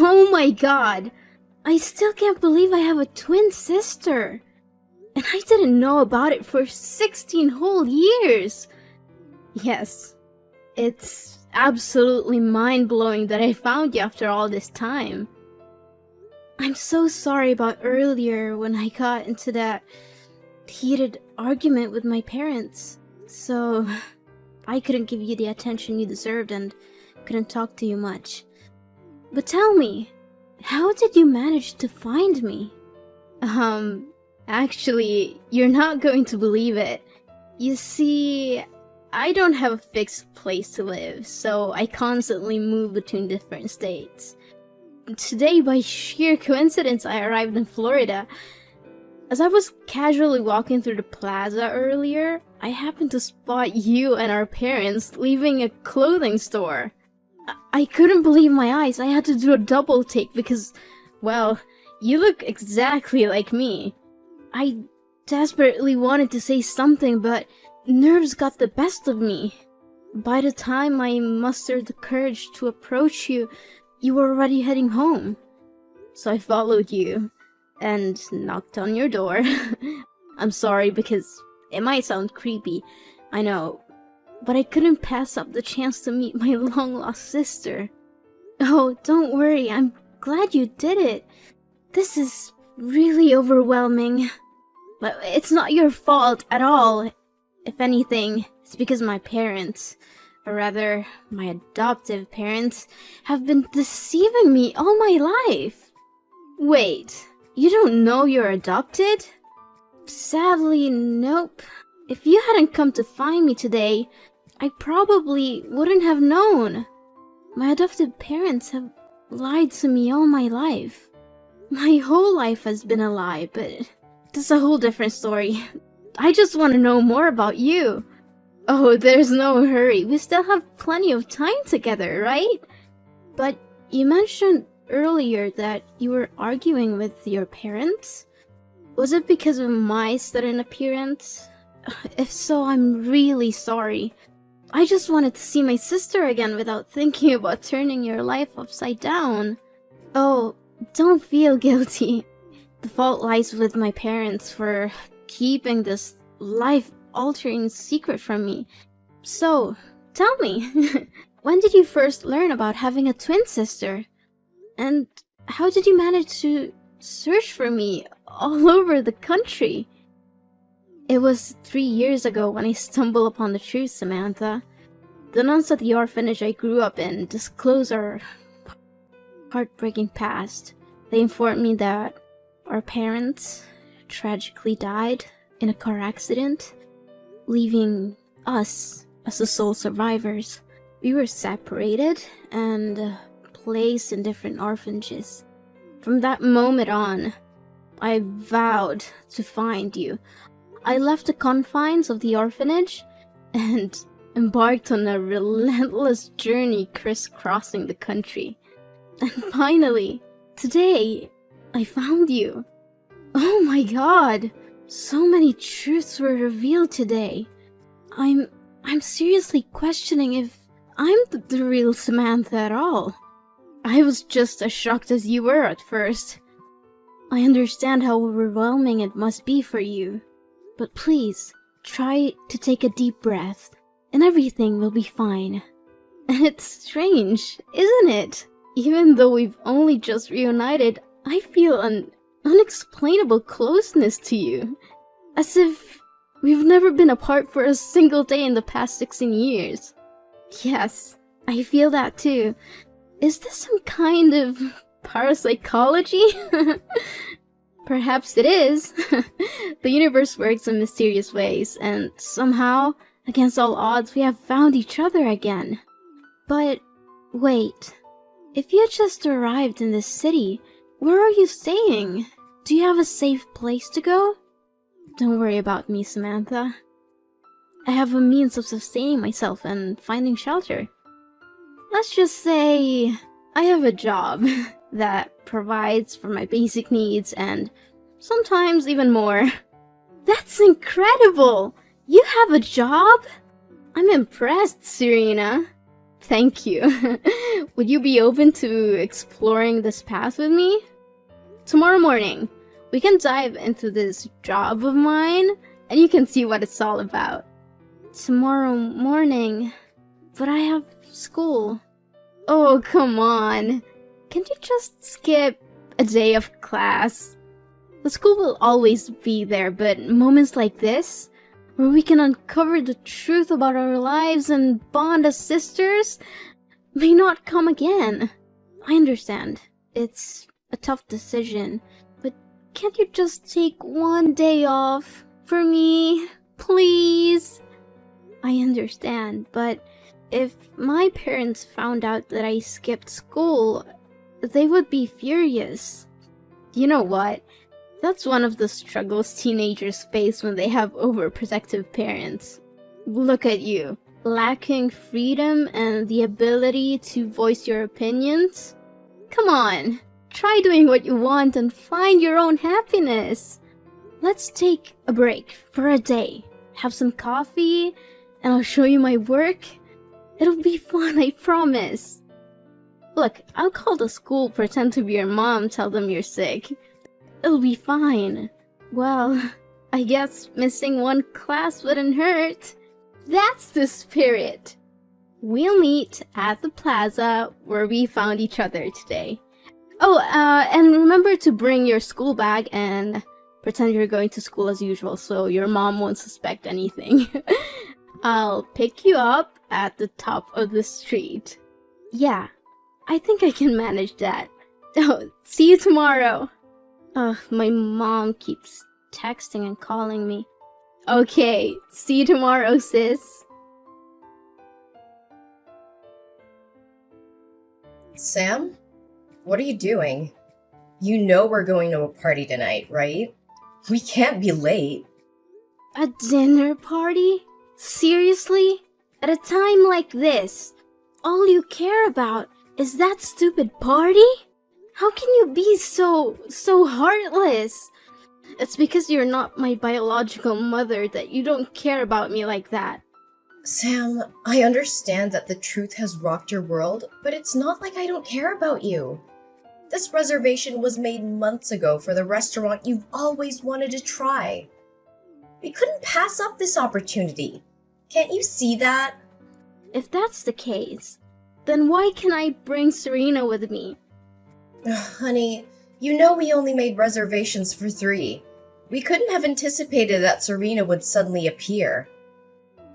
Oh my god! I still can't believe I have a twin sister! And I didn't know about it for 16 whole years! Yes, it's absolutely mind-blowing that I found you after all this time. I'm so sorry about earlier when I got into that heated argument with my parents. So, I couldn't give you the attention you deserved and couldn't talk to you much. But tell me, how did you manage to find me? Actually, you're not going to believe it. You see, I don't have a fixed place to live, so I constantly move between different states. Today, by sheer coincidence, I arrived in Florida. As I was casually walking through the plaza earlier, I happened to spot you and our parents leaving a clothing store. I couldn't believe my eyes. I had to do a double take because, well, you look exactly like me. I desperately wanted to say something, but nerves got the best of me. By the time I mustered the courage to approach you, you were already heading home. So I followed you and knocked on your door. I'm sorry because it might sound creepy, I know, but I couldn't pass up the chance to meet my long-lost sister. Oh, don't worry, I'm glad you did it. This is really overwhelming. But it's not your fault at all. If anything, it's because my parents, or rather, my adoptive parents, have been deceiving me all my life. Wait, you don't know you're adopted? Sadly, nope. If you hadn't come to find me today, I probably wouldn't have known. My adoptive parents have lied to me all my life. My whole life has been a lie, but that's a whole different story. I just want to know more about you. Oh, there's no hurry. We still have plenty of time together, right? But you mentioned earlier that you were arguing with your parents? Was it because of my sudden appearance? If so, I'm really sorry. I just wanted to see my sister again without thinking about turning your life upside down. Oh, don't feel guilty. The fault lies with my parents for keeping this life-altering secret from me. So, tell me, when did you first learn about having a twin sister? And how did you manage to search for me all over the country? It was 3 years ago when I stumbled upon the truth, Samantha. The nuns at the orphanage I grew up in disclosed our heartbreaking past. They informed me that our parents tragically died in a car accident, leaving us as the sole survivors. We were separated and placed in different orphanages. From that moment on, I vowed to find you. I left the confines of the orphanage and embarked on a relentless journey crisscrossing the country. And finally, today, I found you. Oh my god! So many truths were revealed today. I'm seriously questioning if I'm the real Samantha at all. I was just as shocked as you were at first. I understand how overwhelming it must be for you. But please, try to take a deep breath, and everything will be fine. And it's strange, isn't it? Even though we've only just reunited, I feel an unexplainable closeness to you. As if we've never been apart for a single day in the past 16 years. Yes, I feel that too. Is this some kind of parapsychology? Perhaps it is. The universe works in mysterious ways, and somehow, against all odds, we have found each other again. But wait, if you had just arrived in this city, where are you staying? Do you have a safe place to go? Don't worry about me, Samantha. I have a means of sustaining myself and finding shelter. Let's just say I have a job that provides for my basic needs and sometimes even more. That's incredible! You have a job? I'm impressed, Serena. Thank you. Would you be open to exploring this path with me? Tomorrow morning, we can dive into this job of mine, and you can see what it's all about. Tomorrow morning? But I have school. Oh, come on. Can't you just skip a day of class? The school will always be there, but moments like this, where we can uncover the truth about our lives and bond as sisters, may not come again. I understand. It's a tough decision, but can't you just take one day off for me, please? I understand, but if my parents found out that I skipped school, they would be furious. You know what? That's one of the struggles teenagers face when they have overprotective parents. Look at you, lacking freedom and the ability to voice your opinions. Come on, try doing what you want and find your own happiness. Let's take a break for a day, have some coffee, and I'll show you my work. It'll be fun, I promise. Look, I'll call the school, pretend to be your mom, tell them you're sick. It'll be fine. Well, I guess missing one class wouldn't hurt. That's the spirit. We'll meet at the plaza where we found each other today. Oh, and remember to bring your school bag and pretend you're going to school as usual so your mom won't suspect anything. I'll pick you up at the top of the street. Yeah, I think I can manage that. Oh, see you tomorrow. Ugh, my mom keeps texting and calling me. Okay, see you tomorrow, sis. Sam? What are you doing? You know we're going to a party tonight, right? We can't be late. A dinner party? Seriously? At a time like this, all you care about is that stupid party? How can you be so heartless? It's because you're not my biological mother that you don't care about me like that. Sam, I understand that the truth has rocked your world, but it's not like I don't care about you. This reservation was made months ago for the restaurant you've always wanted to try. We couldn't pass up this opportunity. Can't you see that? If that's the case, then why can't I bring Serena with me? Honey, you know we only made reservations for 3. We couldn't have anticipated that Serena would suddenly appear.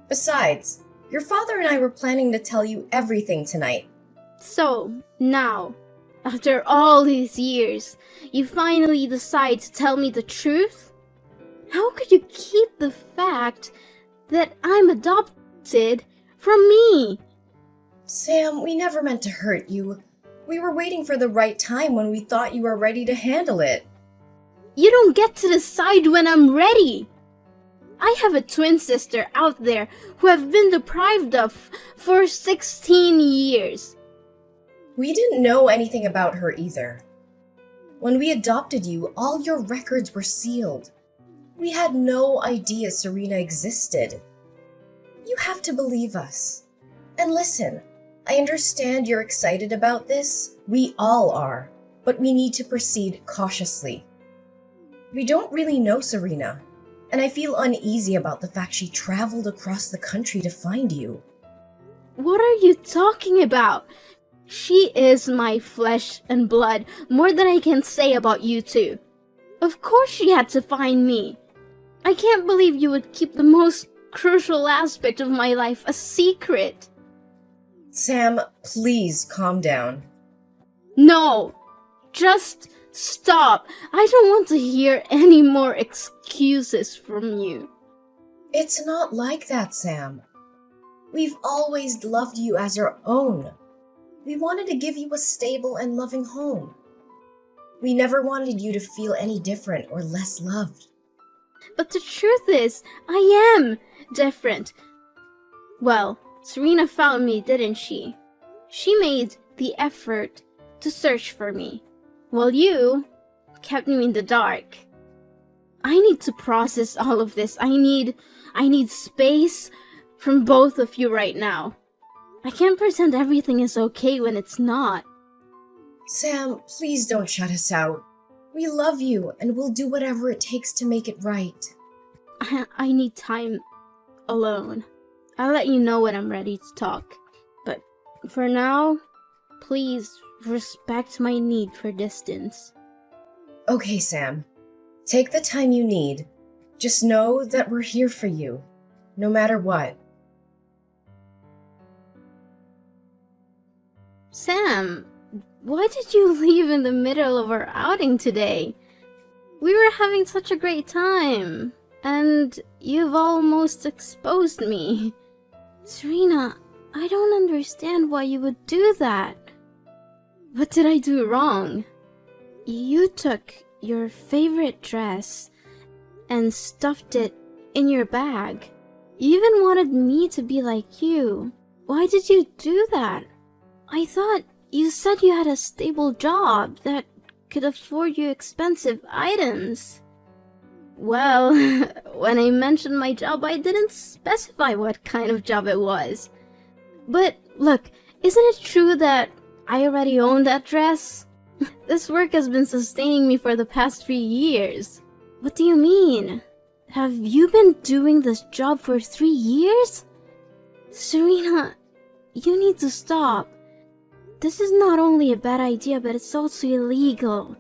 Besides, your father and I were planning to tell you everything tonight. So, now, after all these years, you finally decide to tell me the truth? How could you keep the fact that I'm adopted from me? Sam, we never meant to hurt you. We were waiting for the right time when we thought you were ready to handle it. You don't get to decide when I'm ready. I have a twin sister out there who I've been deprived of for 16 years. We didn't know anything about her either. When we adopted you, all your records were sealed. We had no idea Serena existed. You have to believe us. And listen, I understand you're excited about this. We all are. But we need to proceed cautiously. We don't really know Serena, and I feel uneasy about the fact she traveled across the country to find you. What are you talking about? She is my flesh and blood, more than I can say about you two. Of course she had to find me. I can't believe you would keep the most crucial aspect of my life a secret. Sam, please calm down. No, just stop. I don't want to hear any more excuses from you. It's not like that, Sam. We've always loved you as our own. We wanted to give you a stable and loving home. We never wanted you to feel any different or less loved. But the truth is, I am different. Well, Serena found me, didn't she? She made the effort to search for me, while you kept me in the dark. I need to process all of this. I need space from both of you right now. I can't pretend everything is okay when it's not. Sam, please don't shut us out. We love you, and we'll do whatever it takes to make it right. I need time alone. I'll let you know when I'm ready to talk. But for now, please respect my need for distance. Okay, Sam. Take the time you need. Just know that we're here for you, no matter what. Sam, why did you leave in the middle of our outing today? We were having such a great time, and you've almost exposed me. Serena, I don't understand why you would do that. What did I do wrong? You took your favorite dress and stuffed it in your bag. You even wanted me to be like you. Why did you do that? I thought you said you had a stable job that could afford you expensive items. Well, when I mentioned my job, I didn't specify what kind of job it was. But look, isn't it true that I already own that dress? This work has been sustaining me for the past 3 years. What do you mean? Have you been doing this job for 3 years? Serena, you need to stop. This is not only a bad idea, but it's also illegal.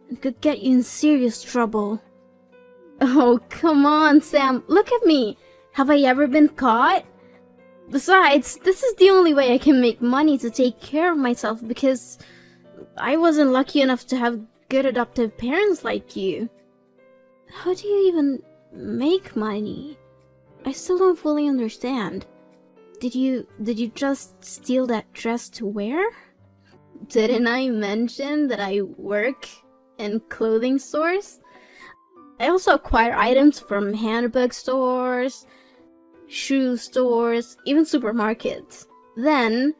It could get you in serious trouble. Oh, come on, Sam. Look at me. Have I ever been caught? Besides, this is the only way I can make money to take care of myself because I wasn't lucky enough to have good adoptive parents like you. How do you even make money? I still don't fully understand. Did you just steal that dress to wear? Didn't I mention that I work in clothing stores? I also acquire items from handbag stores, shoe stores, even supermarkets. Then,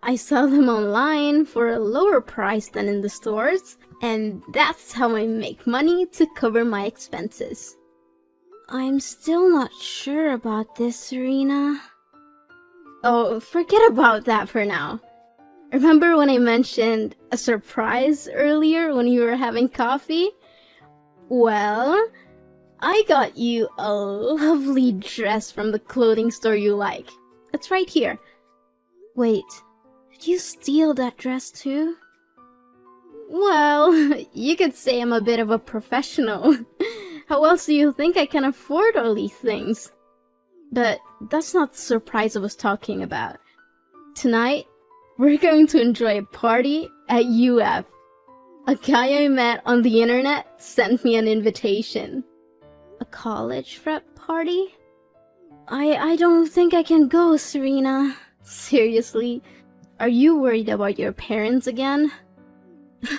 I sell them online for a lower price than in the stores, and that's how I make money to cover my expenses. I'm still not sure about this, Serena. Oh, forget about that for now. Remember when I mentioned a surprise earlier when you were having coffee? Well, I got you a lovely dress from the clothing store you like. It's right here. Wait, did you steal that dress too? Well, you could say I'm a bit of a professional. How else do you think I can afford all these things? But that's not the surprise I was talking about. Tonight, we're going to enjoy a party at UF. A guy I met on the internet sent me an invitation. A college prep party? I don't think I can go, Serena. Seriously, are you worried about your parents again?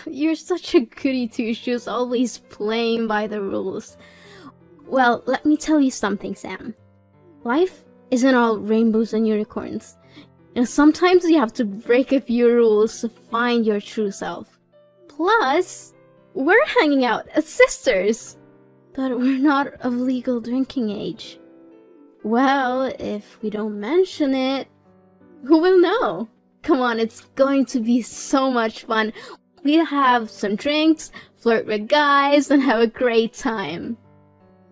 You're such a goody two-shoes, always playing by the rules. Well, let me tell you something, Sam. Life isn't all rainbows and unicorns. Sometimes you have to break a few rules to find your true self. Plus, we're hanging out as sisters. But we're not of legal drinking age. Well, if we don't mention it, who will know? Come on, it's going to be so much fun. We'll have some drinks, flirt with guys, and have a great time.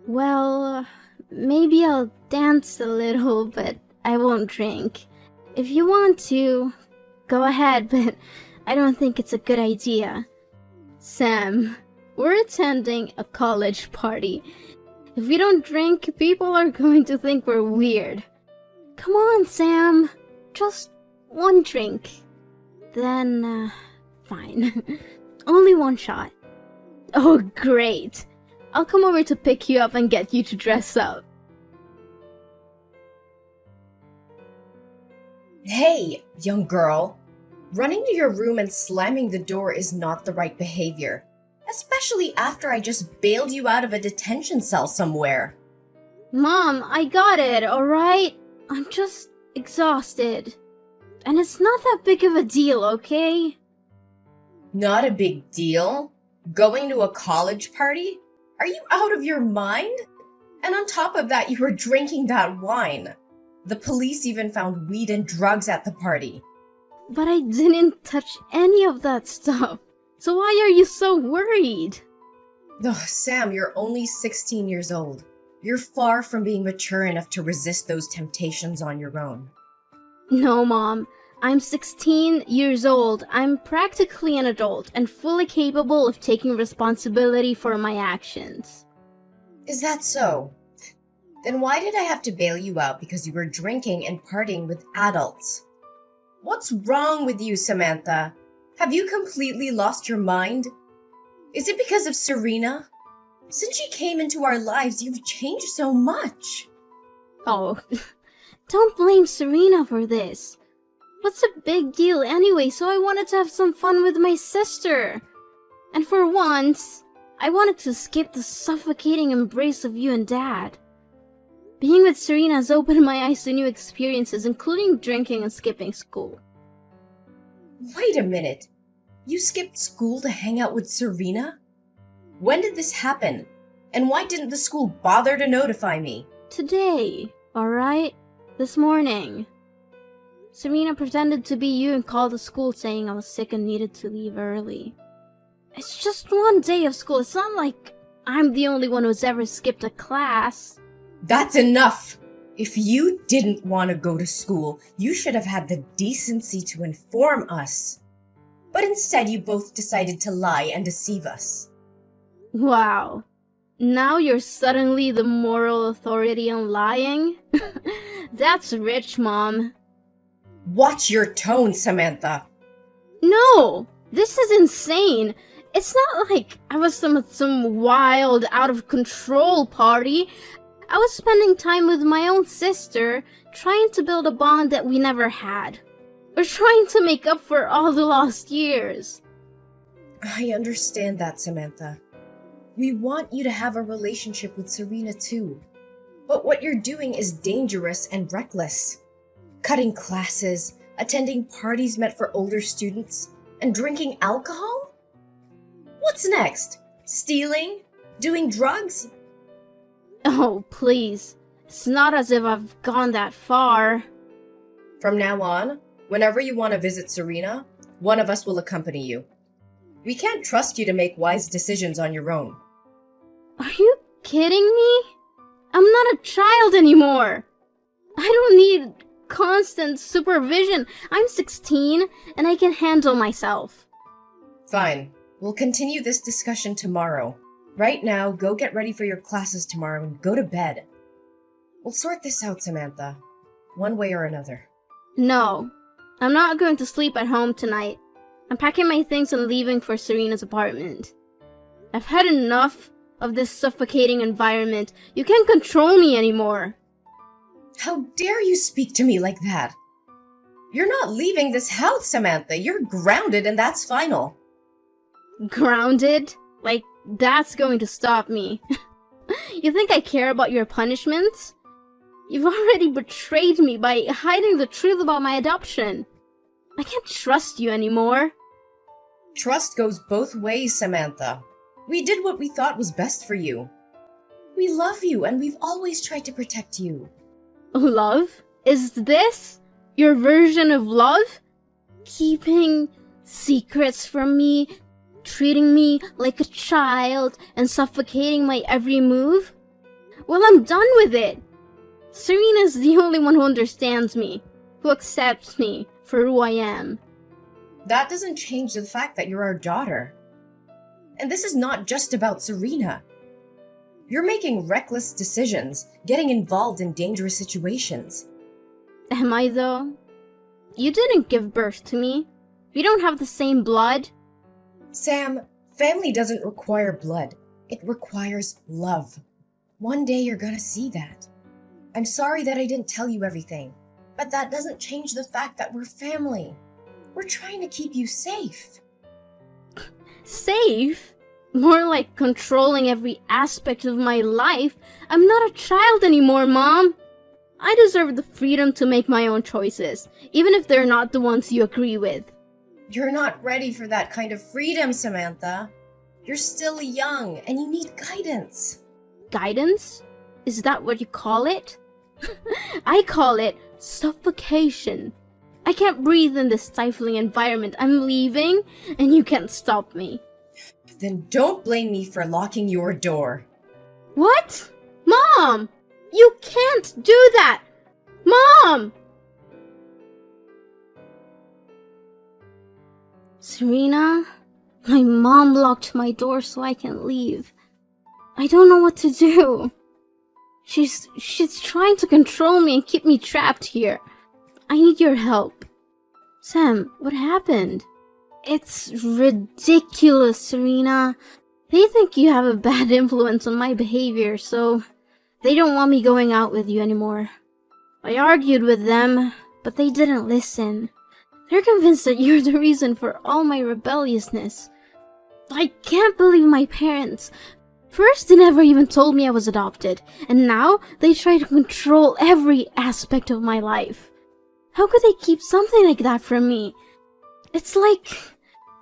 Well, maybe I'll dance a little, but I won't drink. If you want to, go ahead, but I don't think it's a good idea. Sam, we're attending a college party. If we don't drink, people are going to think we're weird. Come on, Sam. Just one drink. Then, fine. Only one shot. Oh, great. I'll come over to pick you up and get you to dress up. Hey, young girl. Running to your room and slamming the door is not the right behavior. Especially after I just bailed you out of a detention cell somewhere. Mom, I got it, alright? I'm just exhausted. And it's not that big of a deal, okay? Not a big deal? Going to a college party? Are you out of your mind? And on top of that, you were drinking that wine. The police even found weed and drugs at the party. But I didn't touch any of that stuff. So why are you so worried? Ugh, Sam, you're only 16 years old. You're far from being mature enough to resist those temptations on your own. No, Mom. I'm 16 years old. I'm practically an adult and fully capable of taking responsibility for my actions. Is that so? Then why did I have to bail you out because you were drinking and partying with adults? What's wrong with you, Samantha? Have you completely lost your mind? Is it because of Serena? Since she came into our lives, you've changed so much. Oh, don't blame Serena for this. What's a big deal anyway? So I wanted to have some fun with my sister. And for once, I wanted to escape the suffocating embrace of you and Dad. Being with Serena has opened my eyes to new experiences, including drinking and skipping school. Wait a minute. You skipped school to hang out with Serena? When did this happen? And why didn't the school bother to notify me? Today, alright? This morning. Serena pretended to be you and called the school saying I was sick and needed to leave early. It's just one day of school. It's not like I'm the only one who's ever skipped a class. That's enough! If you didn't want to go to school, you should have had the decency to inform us. But instead, you both decided to lie and deceive us. Wow. Now you're suddenly the moral authority on lying? That's rich, Mom. Watch your tone, Samantha. No! This is insane. It's not like I was some wild, out-of-control party. I was spending time with my own sister, trying to build a bond that we never had. We're trying to make up for all the lost years. I understand that, Samantha. We want you to have a relationship with Serena too. But what you're doing is dangerous and reckless. Cutting classes, attending parties meant for older students, and drinking alcohol? What's next? Stealing? Doing drugs? Oh, please. It's not as if I've gone that far. From now on, whenever you want to visit Serena, one of us will accompany you. We can't trust you to make wise decisions on your own. Are you kidding me? I'm not a child anymore. I don't need constant supervision. I'm 16 and I can handle myself. Fine. We'll continue this discussion tomorrow. Right now, go get ready for your classes tomorrow and go to bed. We'll sort this out, Samantha. One way or another. No, I'm not going to sleep at home tonight. I'm packing my things and leaving for Serena's apartment. I've had enough of this suffocating environment. You can't control me anymore. How dare you speak to me like that? You're not leaving this house, Samantha. You're grounded and that's final. Grounded? Like, that's going to stop me. You think I care about your punishments? You've already betrayed me by hiding the truth about my adoption. I can't trust you anymore. Trust goes both ways, Samantha. We did what we thought was best for you. We love you and we've always tried to protect you. Love? Is this your version of love? Keeping secrets from me, treating me like a child, and suffocating my every move? Well, I'm done with it. Serena's the only one who understands me, who accepts me for who I am. That doesn't change the fact that you're our daughter. And this is not just about Serena. You're making reckless decisions, getting involved in dangerous situations. Am I, though? You didn't give birth to me. We don't have the same blood. Sam, family doesn't require blood. It requires love. One day you're gonna see that. I'm sorry that I didn't tell you everything, but that doesn't change the fact that we're family. We're trying to keep you safe. Safe? More like controlling every aspect of my life. I'm not a child anymore, Mom. I deserve the freedom to make my own choices, even if they're not the ones you agree with. You're not ready for that kind of freedom, Samantha. You're still young and you need guidance. Guidance? Is that what you call it? I call it suffocation. I can't breathe in this stifling environment. I'm leaving, and you can't stop me. Then don't blame me for locking your door. What? Mom! You can't do that! Mom! Serena, my mom locked my door so I can leave. I don't know what to do. She's trying to control me and keep me trapped here. I need your help. Sam, what happened? It's ridiculous, Serena. They think you have a bad influence on my behavior, so they don't want me going out with you anymore. I argued with them, but they didn't listen. They're convinced that you're the reason for all my rebelliousness. I can't believe my parents. First, they never even told me I was adopted, and now they try to control every aspect of my life. How could they keep something like that from me? It's like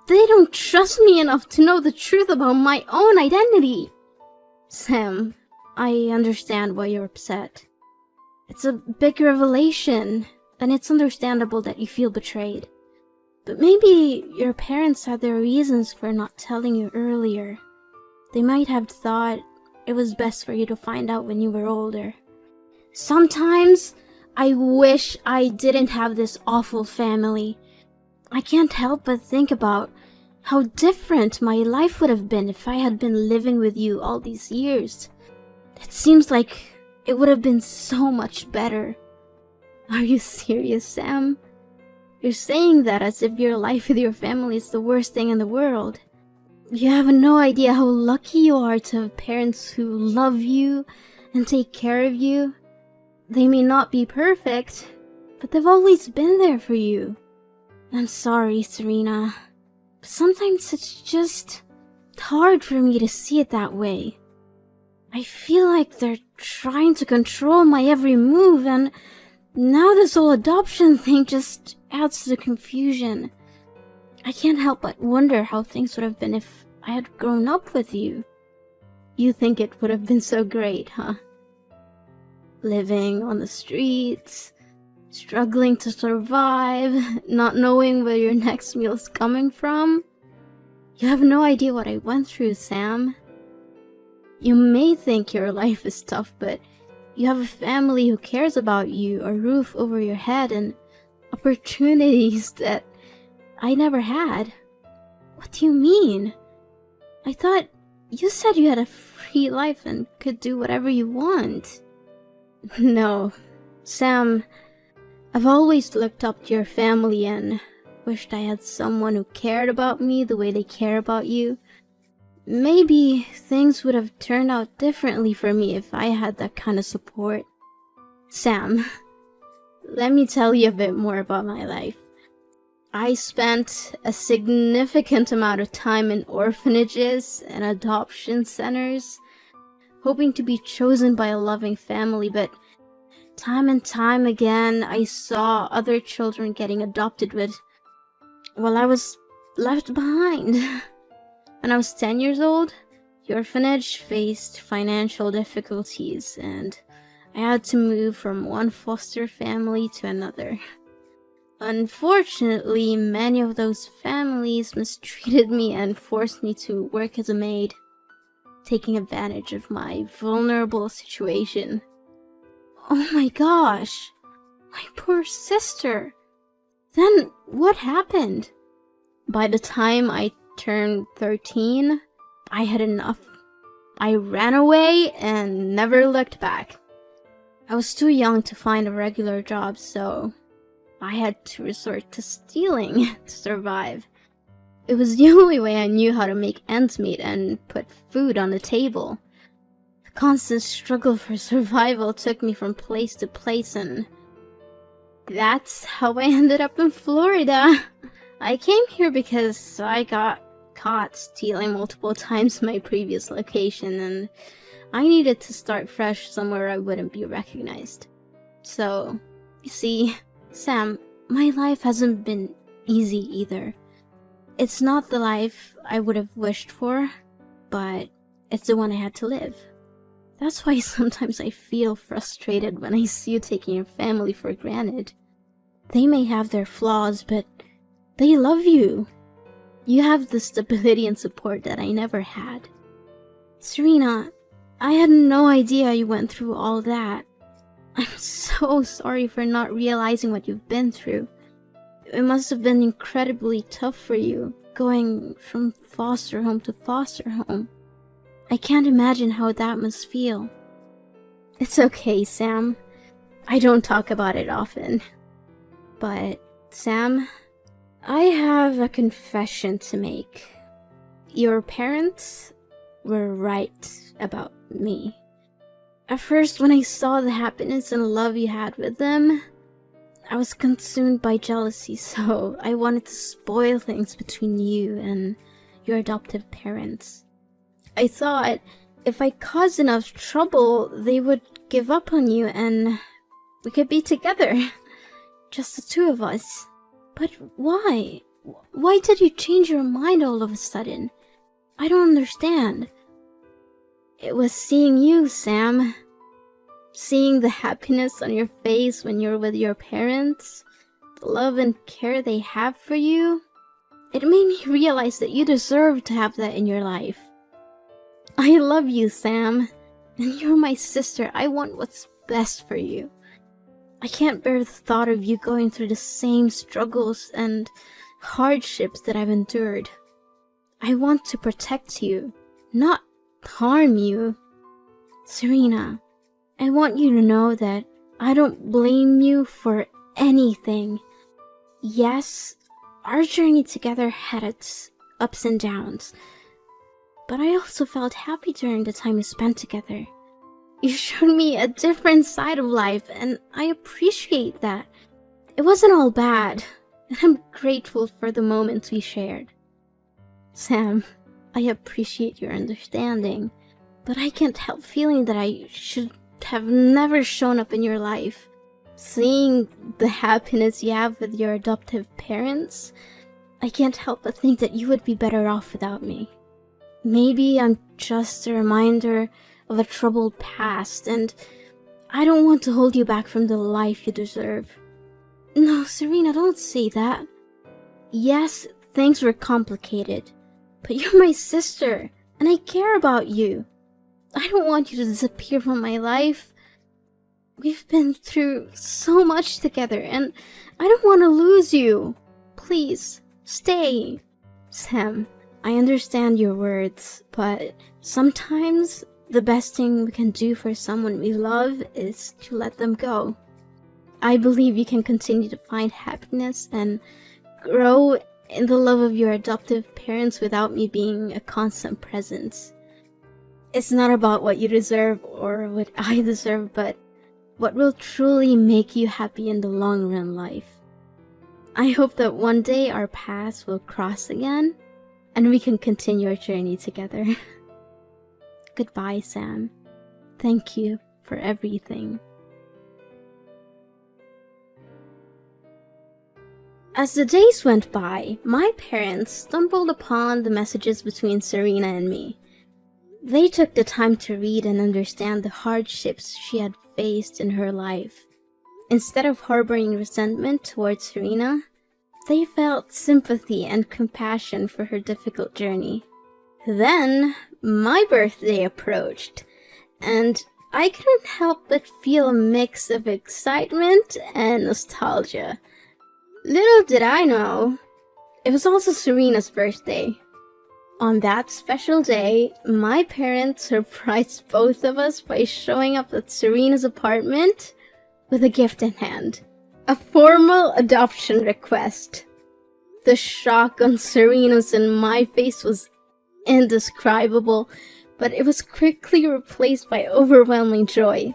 they don't trust me enough to know the truth about my own identity. Sam, I understand why you're upset. It's a big revelation, and it's understandable that you feel betrayed. But maybe your parents had their reasons for not telling you earlier. They might have thought it was best for you to find out when you were older. Sometimes I wish I didn't have this awful family. I can't help but think about how different my life would have been if I had been living with you all these years. It seems like it would have been so much better. Are you serious, Sam? You're saying that as if your life with your family is the worst thing in the world. You have no idea how lucky you are to have parents who love you and take care of you. They may not be perfect, but they've always been there for you. I'm sorry, Serena. But sometimes it's just hard for me to see it that way. I feel like they're trying to control my every move, and now this whole adoption thing just adds to the confusion. I can't help but wonder how things would have been if I had grown up with you. You think it would have been so great, huh? Living on the streets, struggling to survive, not knowing where your next meal's coming from. You have no idea what I went through, Sam. You may think your life is tough, but you have a family who cares about you, a roof over your head, and opportunities that I never had. What do you mean? I thought you said you had a free life and could do whatever you want. No, Sam, I've always looked up to your family and wished I had someone who cared about me the way they care about you. Maybe things would have turned out differently for me if I had that kind of support. Sam, let me tell you a bit more about my life. I spent a significant amount of time in orphanages and adoption centers, hoping to be chosen by a loving family, but time and time again I saw other children getting adopted while I was left behind. When I was 10 years old, the orphanage faced financial difficulties, and I had to move from one foster family to another. Unfortunately, many of those families mistreated me and forced me to work as a maid, taking advantage of my vulnerable situation. Oh my gosh, my poor sister. Then what happened? By the time I turned 13, I had enough. I ran away and never looked back. I was too young to find a regular job, so I had to resort to stealing to survive. It was the only way I knew how to make ends meet and put food on the table. The constant struggle for survival took me from place to place, and that's how I ended up in Florida. I came here because I got caught stealing multiple times my previous location, and I needed to start fresh somewhere I wouldn't be recognized. So, you see, Sam, my life hasn't been easy either. It's not the life I would have wished for, but it's the one I had to live. That's why sometimes I feel frustrated when I see you taking your family for granted. They may have their flaws, but they love you. You have the stability and support that I never had. Serena, I had no idea you went through all that. I'm so sorry for not realizing what you've been through. It must have been incredibly tough for you, going from foster home to foster home. I can't imagine how that must feel. It's okay, Sam. I don't talk about it often. But, Sam, I have a confession to make. Your parents were right about me. At first, when I saw the happiness and love you had with them, I was consumed by jealousy, so I wanted to spoil things between you and your adoptive parents. I thought if I caused enough trouble, they would give up on you and we could be together. Just the two of us. But why? Why did you change your mind all of a sudden? I don't understand. It was seeing you, Sam. Seeing the happiness on your face when you're with your parents, the love and care they have for you. It made me realize that you deserve to have that in your life. I love you, Sam, and you're my sister. I want what's best for you. I can't bear the thought of you going through the same struggles and hardships that I've endured. I want to protect you, not harm you. Serena, I want you to know that I don't blame you for anything. Yes, our journey together had its ups and downs, but I also felt happy during the time we spent together. You showed me a different side of life, and I appreciate that. It wasn't all bad, and I'm grateful for the moments we shared. Sam, I appreciate your understanding, but I can't help feeling that I should have never shown up in your life. Seeing the happiness you have with your adoptive parents, I can't help but think that you would be better off without me. Maybe I'm just a reminder of a troubled past, and I don't want to hold you back from the life you deserve. No, Serena, don't say that. Yes, things were complicated, but you're my sister, and I care about you. I don't want you to disappear from my life. We've been through so much together, and I don't want to lose you. Please, stay. Sam, I understand your words, but sometimes the best thing we can do for someone we love is to let them go. I believe you can continue to find happiness and grow in the love of your adoptive parents without me being a constant presence. It's not about what you deserve or what I deserve, but what will truly make you happy in the long run life. I hope that one day our paths will cross again and we can continue our journey together. Goodbye, Sam. Thank you for everything. As the days went by, my parents stumbled upon the messages between Serena and me. They took the time to read and understand the hardships she had faced in her life. Instead of harboring resentment towards Serena, they felt sympathy and compassion for her difficult journey. Then, my birthday approached, and I couldn't help but feel a mix of excitement and nostalgia. Little did I know, it was also Serena's birthday. On that special day, my parents surprised both of us by showing up at Serena's apartment with a gift in hand. A formal adoption request. The shock on Serena's and my face was indescribable, but it was quickly replaced by overwhelming joy.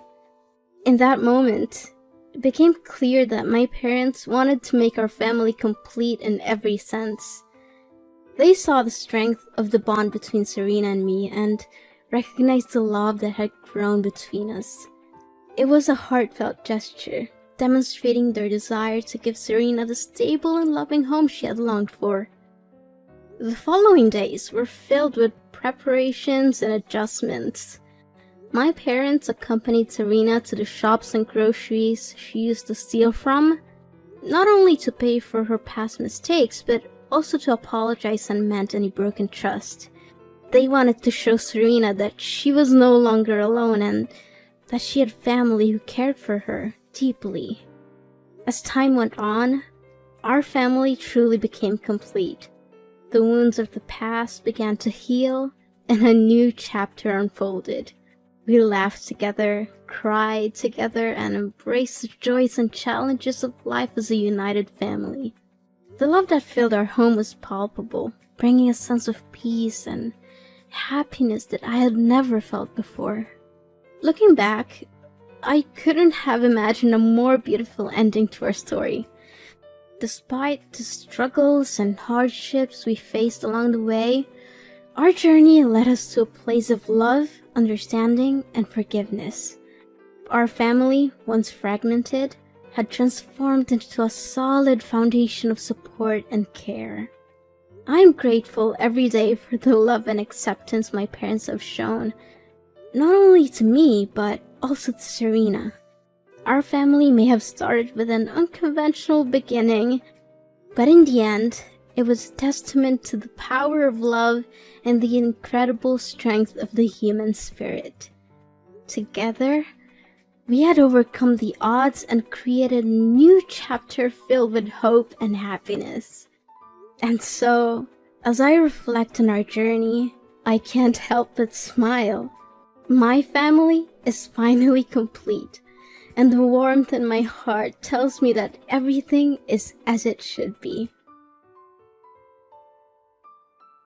In that moment, it became clear that my parents wanted to make our family complete in every sense. They saw the strength of the bond between Serena and me and recognized the love that had grown between us. It was a heartfelt gesture, demonstrating their desire to give Serena the stable and loving home she had longed for. The following days were filled with preparations and adjustments. My parents accompanied Serena to the shops and groceries she used to steal from, not only to pay for her past mistakes, but also to apologize and mend any broken trust. They wanted to show Serena that she was no longer alone and that she had family who cared for her deeply. As time went on, our family truly became complete. The wounds of the past began to heal, and a new chapter unfolded. We laughed together, cried together, and embraced the joys and challenges of life as a united family. The love that filled our home was palpable, bringing a sense of peace and happiness that I had never felt before. Looking back, I couldn't have imagined a more beautiful ending to our story. Despite the struggles and hardships we faced along the way, our journey led us to a place of love, understanding, and forgiveness. Our family, once fragmented, had transformed into a solid foundation of support and care. I am grateful every day for the love and acceptance my parents have shown, not only to me, but also to Serena. Our family may have started with an unconventional beginning, but in the end, it was a testament to the power of love and the incredible strength of the human spirit. Together, we had overcome the odds and created a new chapter filled with hope and happiness. And so, as I reflect on our journey, I can't help but smile. My family is finally complete, and the warmth in my heart tells me that everything is as it should be.